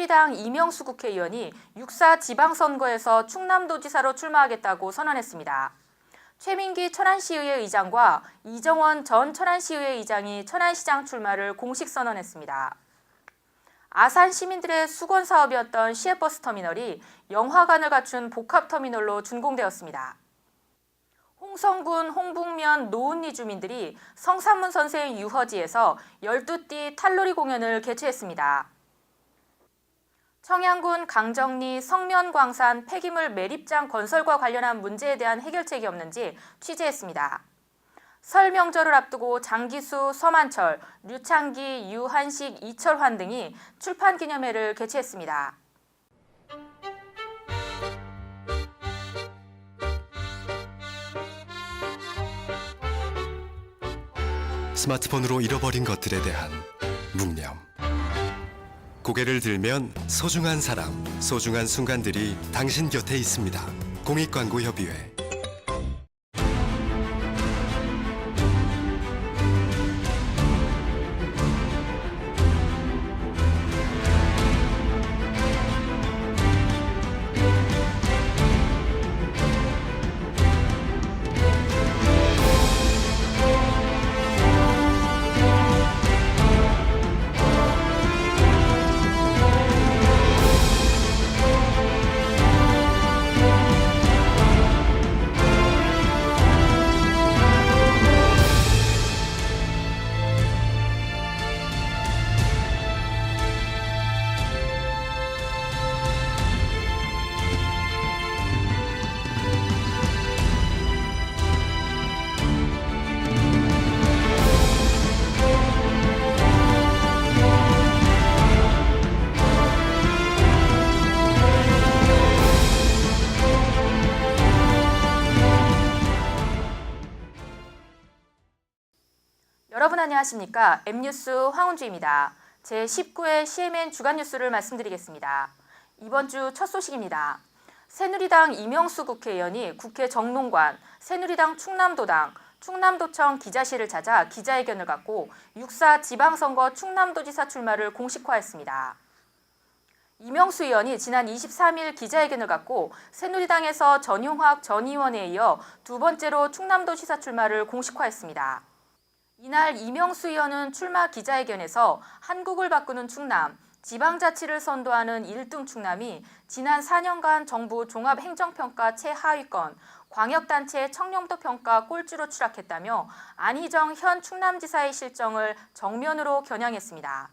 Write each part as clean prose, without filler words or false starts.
새누리당 이명수 국회의원이 6.4 지방선거에서 충남도지사로 출마하겠다고 선언했습니다. 최민기 천안시의회 의장과 이정원 전 천안시의회 의장이 천안시장 출마를 공식 선언했습니다. 아산 시민들의 수건 사업이었던 시외버스 터미널이 영화관을 갖춘 복합터미널로 준공되었습니다. 홍성군 홍북면 노은리 주민들이 성산문 선생 유허지에서 12띠 탈놀이 공연을 개최했습니다. 청양군 강정리 성면광산 폐기물 매립장 건설과 관련한 문제에 대한 해결책이 없는지 취재했습니다. 설 명절을 앞두고 장기수, 서만철, 류창기, 유한식, 이철환 등이 출판 기념회를 개최했습니다. 스마트폰으로 잃어버린 것들에 대한 묵념. 고개를 들면 소중한 사람, 소중한 순간들이 당신 곁에 있습니다. 공익광고협의회. 여러분 안녕하십니까? M뉴스 황은주입니다. 제19회 CMN 주간 뉴스를 말씀드리겠습니다. 이번 주 첫 소식입니다. 새누리당 이명수 국회의원이 국회 정론관, 새누리당 충남도당, 충남도청 기자실을 찾아 기자회견을 갖고 6.4 지방선거 충남도지사 출마를 공식화했습니다. 이명수 의원이 지난 23일 기자회견을 갖고 새누리당에서 전용학 전 의원에 이어 두 번째로 충남도지사 출마를 공식화했습니다. 이날 이명수 의원은 출마 기자회견에서 한국을 바꾸는 충남, 지방자치를 선도하는 1등 충남이 지난 4년간 정부 종합행정평가 최하위권, 광역단체 청렴도 평가 꼴찌로 추락했다며 안희정 현 충남지사의 실정을 정면으로 겨냥했습니다.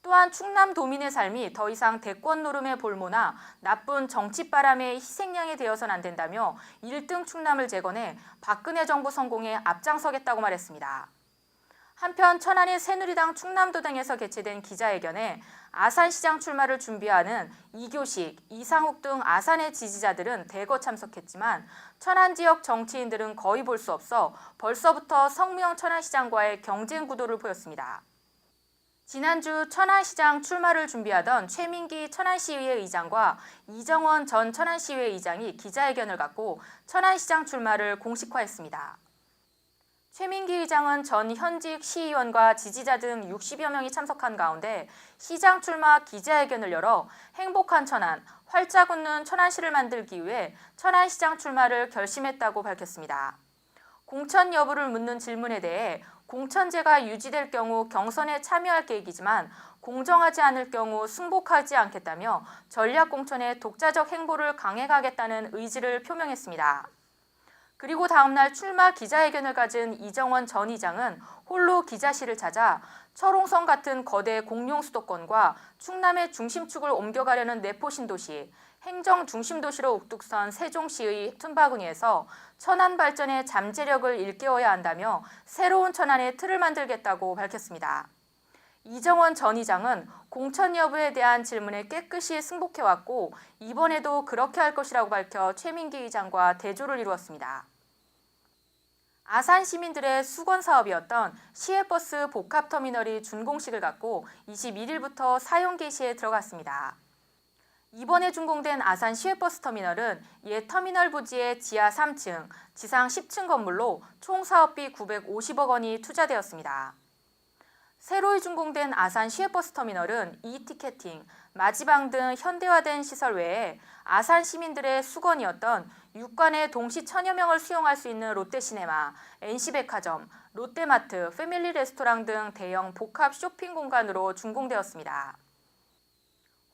또한 충남도민의 삶이 더 이상 대권 노름의 볼모나 나쁜 정치바람의 희생양이 되어서는 안 된다며 1등 충남을 재건해 박근혜 정부 성공에 앞장서겠다고 말했습니다. 한편 천안의 새누리당 충남도당에서 개최된 기자회견에 아산시장 출마를 준비하는 이교식, 이상욱 등 아산의 지지자들은 대거 참석했지만 천안 지역 정치인들은 거의 볼 수 없어 벌써부터 성무영 천안시장과의 경쟁 구도를 보였습니다. 지난주 천안시장 출마를 준비하던 최민기 천안시의회 의장과 이정원 전 천안시의회 의장이 기자회견을 갖고 천안시장 출마를 공식화했습니다. 최민기 의장은 전 현직 시의원과 지지자 등 60여 명이 참석한 가운데 시장 출마 기자회견을 열어 행복한 천안, 활짝 웃는 천안시를 만들기 위해 천안시장 출마를 결심했다고 밝혔습니다. 공천 여부를 묻는 질문에 대해 공천제가 유지될 경우 경선에 참여할 계획이지만 공정하지 않을 경우 승복하지 않겠다며 전략공천의 독자적 행보를 강행하겠다는 의지를 표명했습니다. 그리고 다음날 출마 기자회견을 가진 이정원 전 의장은 홀로 기자실을 찾아 철옹성 같은 거대 공룡 수도권과 충남의 중심축을 옮겨가려는 내포신도시, 행정 중심도시로 우뚝선 세종시의 틈바구니에서 천안 발전의 잠재력을 일깨워야 한다며 새로운 천안의 틀을 만들겠다고 밝혔습니다. 이정원 전 의장은 공천 여부에 대한 질문에 깨끗이 승복해왔고 이번에도 그렇게 할 것이라고 밝혀 최민기 의장과 대조를 이루었습니다. 아산 시민들의 수건 사업이었던 시외버스 복합터미널이 준공식을 갖고 21일부터 사용 개시에 들어갔습니다. 이번에 준공된 아산 시외버스 터미널은 옛 터미널 부지의 지하 3층, 지상 10층 건물로 총 사업비 950억 원이 투자되었습니다. 새로 준공된 아산 시외버스터미널은 이티켓팅, 마지방 등 현대화된 시설 외에 아산 시민들의 수건이었던 육관의 동시 1000여 명을 수용할 수 있는 롯데시네마, NC백화점, 롯데마트, 패밀리 레스토랑 등 대형 복합 쇼핑 공간으로 준공되었습니다.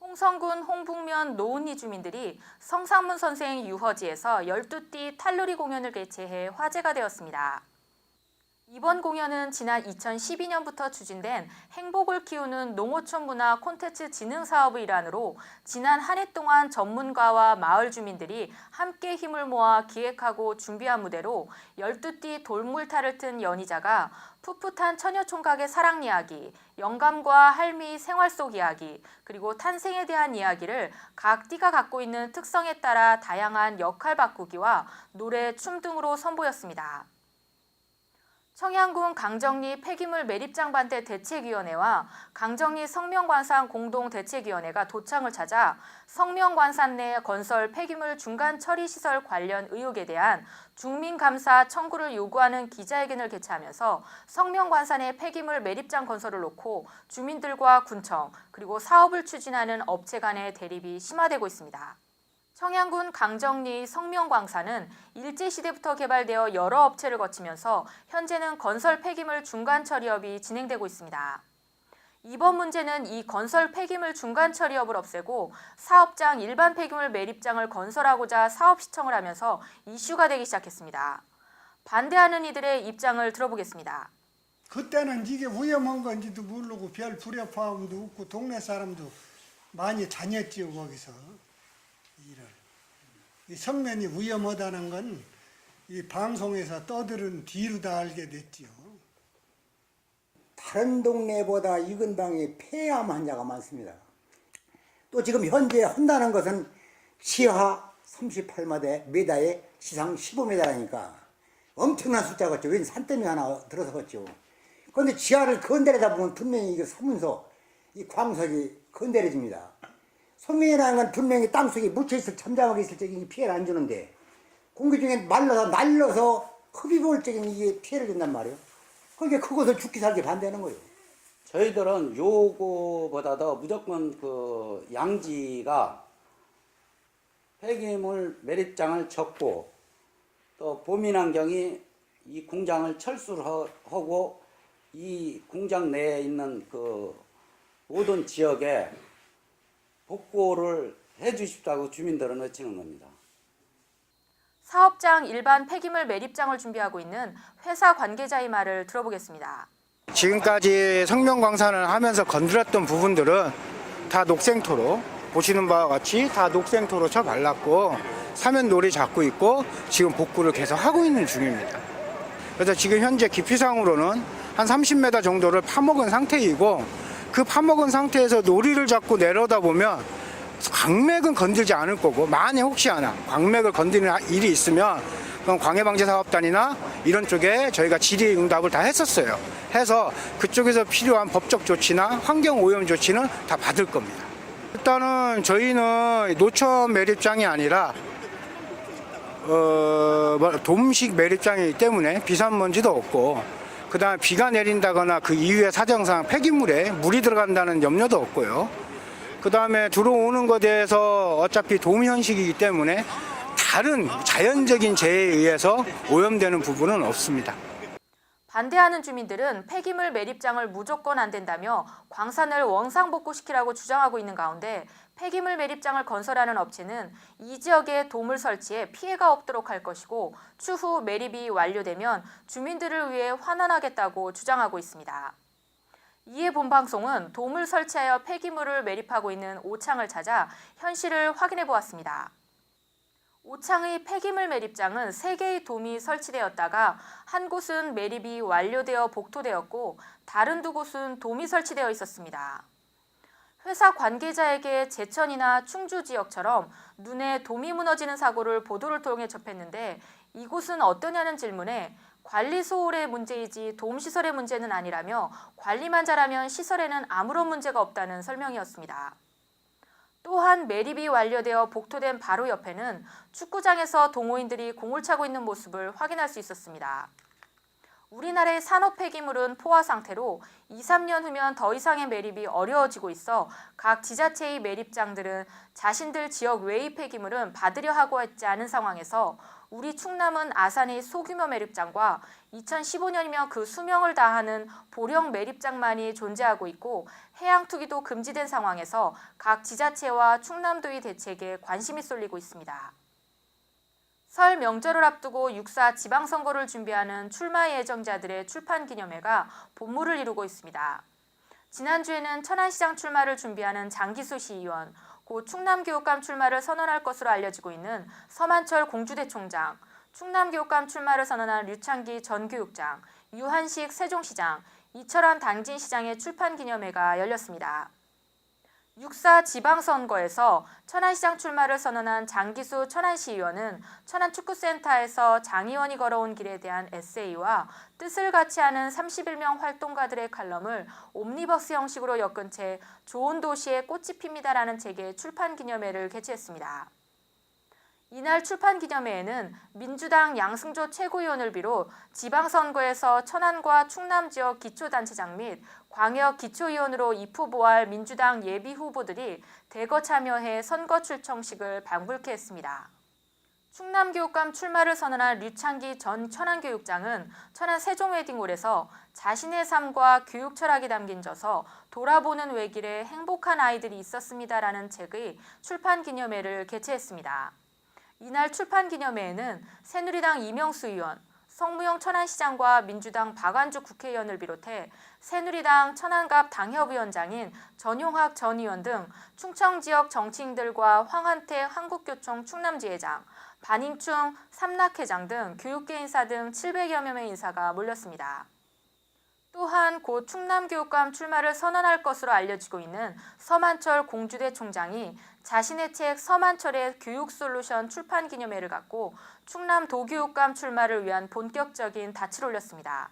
홍성군 홍북면 노은리 주민들이 성상문 선생 유허지에서 12띠 탈놀이 공연을 개최해 화제가 되었습니다. 이번 공연은 지난 2012년부터 추진된 행복을 키우는 농어촌 문화 콘텐츠 진흥 사업의 일환으로 지난 한 해 동안 전문가와 마을 주민들이 함께 힘을 모아 기획하고 준비한 무대로 12띠 돌물탈을 튼 연희자가 풋풋한 처녀총각의 사랑 이야기, 영감과 할미 생활 속 이야기, 그리고 탄생에 대한 이야기를 각 띠가 갖고 있는 특성에 따라 다양한 역할 바꾸기와 노래, 춤 등으로 선보였습니다. 청양군 강정리 폐기물 매립장 반대 대책위원회와 강정리 성명관산 공동대책위원회가 도청을 찾아 성명관산 내 건설 폐기물 중간 처리 시설 관련 의혹에 대한 중민감사 청구를 요구하는 기자회견을 개최하면서 성명관산의 폐기물 매립장 건설을 놓고 주민들과 군청 그리고 사업을 추진하는 업체 간의 대립이 심화되고 있습니다. 청양군 강정리 성명광산은 일제시대부터 개발되어 여러 업체를 거치면서 현재는 건설 폐기물 중간 처리업이 진행되고 있습니다. 이번 문제는 이 건설 폐기물 중간 처리업을 없애고 사업장 일반 폐기물 매립장을 건설하고자 사업 시청을 하면서 이슈가 되기 시작했습니다. 반대하는 이들의 입장을 들어보겠습니다. 그때는 이게 위험한 건지도 모르고 별 불협화음도 없고 동네 사람도 많이 다녔지요 거기서. 이 성면이 위험하다는 건 이 방송에서 떠들은 뒤로 다 알게 됐지요. 다른 동네보다 이 근방에 폐암 환자가 많습니다. 또 지금 현재 한다는 것은 지하 38마대 메다에 시상 15m라니까 엄청난 숫자겠죠. 왠 산더미 하나 들어서겠죠. 그런데 지하를 건드리다 보면 분명히 이거 사문서, 이 광석이 건드려집니다. 성면이라는 건 분명히 땅속에 묻혀있을 잠잠하게 있을 적에 피해를 안 주는데 공기 중에 말라서 날려서 흡입을 적에 이게 피해를 준단 말이에요. 그러니까 그것을 죽기 살기 반대하는 거예요. 저희들은 요거보다도 무조건 그 양지가 폐기물 매립장을 접고 또 보민환경이 이 공장을 철수를 하고 이 공장 내에 있는 그 모든 지역에 복구를 해 주십사고 주민들은 외치는 겁니다. 사업장 일반 폐기물 매립장을 준비하고 있는 회사 관계자의 말을 들어보겠습니다. 지금까지 성명광산을 하면서 건드렸던 부분들은 다 녹생토로 보시는 바와 같이 다 녹생토로 쳐 발랐고 사면놀이 잡고 있고 지금 복구를 계속 하고 있는 중입니다. 그래서 지금 현재 깊이상으로는 한 30m 정도를 파먹은 상태이고 그 파먹은 상태에서 놀이를 잡고 내려다 보면 광맥은 건들지 않을 거고 만에 혹시 하나 광맥을 건드리는 일이 있으면 그럼 광해방지사업단이나 이런 쪽에 저희가 질의응답을 다 했었어요. 해서 그쪽에서 필요한 법적 조치나 환경오염 조치는 다 받을 겁니다. 일단은 저희는 노천 매립장이 아니라 돔식 매립장이기 때문에 비산먼지도 없고 그 다음에 비가 내린다거나 그 이후의 사정상 폐기물에 물이 들어간다는 염려도 없고요. 그 다음에 들어오는 것에 대해서 어차피 도미현식이기 때문에 다른 자연적인 재해에 의해서 오염되는 부분은 없습니다. 반대하는 주민들은 폐기물 매립장을 무조건 안 된다며 광산을 원상복구시키라고 주장하고 있는 가운데 폐기물 매립장을 건설하는 업체는 이 지역에 돔을 설치해 피해가 없도록 할 것이고 추후 매립이 완료되면 주민들을 위해 환원하겠다고 주장하고 있습니다. 이에 본방송은 돔을 설치하여 폐기물을 매립하고 있는 오창을 찾아 현실을 확인해 보았습니다. 오창의 폐기물 매립장은 3개의 돔이 설치되었다가 한 곳은 매립이 완료되어 복토되었고 다른 2곳은 돔이 설치되어 있었습니다. 회사 관계자에게 제천이나 충주 지역처럼 눈에 돔이 무너지는 사고를 보도를 통해 접했는데 이곳은 어떠냐는 질문에 관리 소홀의 문제이지 돔 시설의 문제는 아니라며 관리만 잘하면 시설에는 아무런 문제가 없다는 설명이었습니다. 또한 매립이 완료되어 복토된 바로 옆에는 축구장에서 동호인들이 공을 차고 있는 모습을 확인할 수 있었습니다. 우리나라의 산업 폐기물은 포화 상태로 2, 3년 후면 더 이상의 매립이 어려워지고 있어 각 지자체의 매립장들은 자신들 지역 외의 폐기물은 받으려 하고 있지 않은 상황에서 우리 충남은 아산의 소규모 매립장과 2015년이면 그 수명을 다하는 보령 매립장만이 존재하고 있고 해양 투기도 금지된 상황에서 각 지자체와 충남도의 대책에 관심이 쏠리고 있습니다. 설 명절을 앞두고 6.4 지방선거를 준비하는 출마 예정자들의 출판 기념회가 본물을 이루고 있습니다. 지난주에는 천안시장 출마를 준비하는 장기수 시의원, 곧 충남교육감 출마를 선언할 것으로 알려지고 있는 서만철 공주대 총장, 충남교육감 출마를 선언한 류창기 전 교육장, 유한식 세종시장, 이철환 당진시장의 출판 기념회가 열렸습니다. 6.4 지방선거에서 천안시장 출마를 선언한 장기수 천안시의원은 천안축구센터에서 장 의원이 걸어온 길에 대한 에세이와 뜻을 같이 하는 31명 활동가들의 칼럼을 옴니버스 형식으로 엮은 채 좋은 도시에 꽃이 핍니다라는 책의 출판 기념회를 개최했습니다. 이날 출판 기념회에는 민주당 양승조 최고위원을 비롯 지방선거에서 천안과 충남 지역 기초단체장 및 광역 기초위원으로 입후보할 민주당 예비후보들이 대거 참여해 선거 출청식을 방불케 했습니다. 충남교육감 출마를 선언한 류창기 전 천안교육장은 천안 세종웨딩홀에서 자신의 삶과 교육 철학이 담긴 저서 돌아보는 외길에 행복한 아이들이 있었습니다라는 책의 출판 기념회를 개최했습니다. 이날 출판 기념회에는 새누리당 이명수 의원, 성무영 천안시장과 민주당 박완주 국회의원을 비롯해 새누리당 천안갑 당협위원장인 전용학 전 의원 등 충청 지역 정치인들과 황한태 한국교총 충남지회장, 반잉충 삼락회장 등 교육계 인사 등 700여 명의 인사가 몰렸습니다. 또한 곧 충남교육감 출마를 선언할 것으로 알려지고 있는 서만철 공주대 총장이 자신의 책 서만철의 교육솔루션 출판 기념회를 갖고 충남도교육감 출마를 위한 본격적인 닻을 올렸습니다.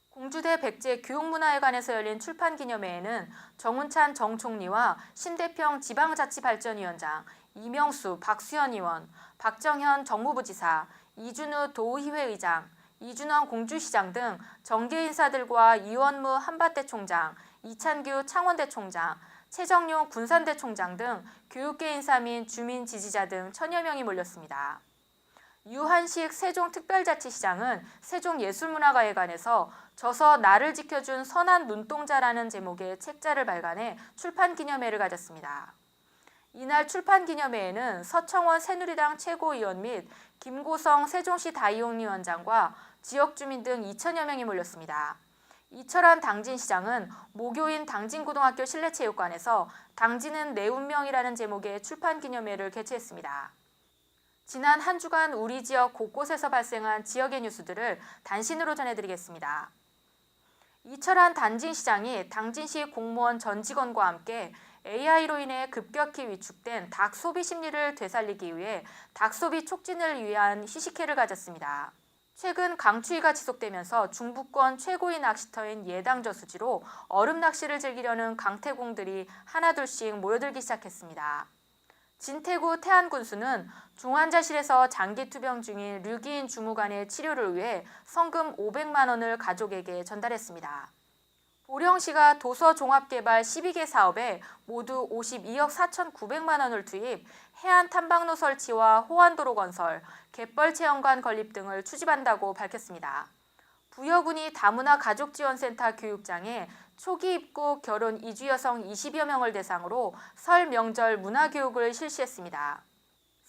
공주대 백제 교육문화회관에서 열린 출판 기념회에는 정운찬 정 총리와 심대평 지방자치발전위원장, 이명수 박수현 의원, 박정현 정무부지사, 이준우 도의회 의장, 이준원 공주시장 등 정계 인사들과 이원무 한밭대 총장, 이찬규 창원대 총장, 최정용 군산대 총장 등 교육계 인사 및 주민 지지자 등 1000여 명이 몰렸습니다. 유한식 세종특별자치시장은 세종예술문화회관에서 저서 나를 지켜준 선한 눈동자라는 제목의 책자를 발간해 출판 기념회를 가졌습니다. 이날 출판 기념회에는 서청원 새누리당 최고위원 및 김고성 세종시 다이용위원장과 지역 주민 등 2천여 명이 몰렸습니다. 이철환 당진시장은 모교인 당진고등학교 실내체육관에서 당진은 내 운명이라는 제목의 출판 기념회를 개최했습니다. 지난 한 주간 우리 지역 곳곳에서 발생한 지역의 뉴스들을 단신으로 전해드리겠습니다. 이철환 당진시장이 당진시 공무원 전 직원과 함께 AI로 인해 급격히 위축된 닭 소비 심리를 되살리기 위해 닭 소비 촉진을 위한 휴식회를 가졌습니다. 최근 강추위가 지속되면서 중부권 최고의 낚시터인 예당저수지로 얼음 낚시를 즐기려는 강태공들이 하나둘씩 모여들기 시작했습니다. 진태구 태안군수는 중환자실에서 장기 투병 중인 류기인 주무관의 치료를 위해 성금 500만 원을 가족에게 전달했습니다. 보령시가 도서종합개발 12개 사업에 모두 52억 4,900만 원을 투입, 해안 탐방로 설치와 호환도로 건설, 갯벌체험관 건립 등을 추진한다고 밝혔습니다. 부여군이 다문화 가족지원센터 교육장에 초기 입국 결혼 이주 여성 20여 명을 대상으로 설 명절 문화교육을 실시했습니다.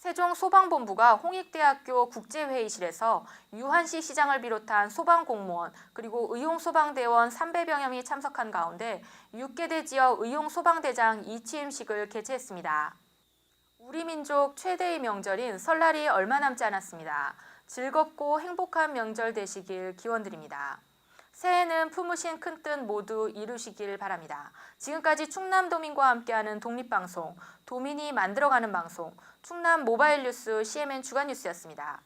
세종소방본부가 홍익대학교 국제회의실에서 유한시 시장을 비롯한 소방공무원 그리고 의용소방대원 300여 명이 참석한 가운데 6개대 지역 의용소방대장 이취임식을 개최했습니다. 우리 민족 최대의 명절인 설날이 얼마 남지 않았습니다. 즐겁고 행복한 명절 되시길 기원드립니다. 새해는 품으신 큰 뜻 모두 이루시길 바랍니다. 지금까지 충남도민과 함께하는 독립방송, 도민이 만들어가는 방송, 충남 모바일 뉴스 CMN 주간 뉴스였습니다.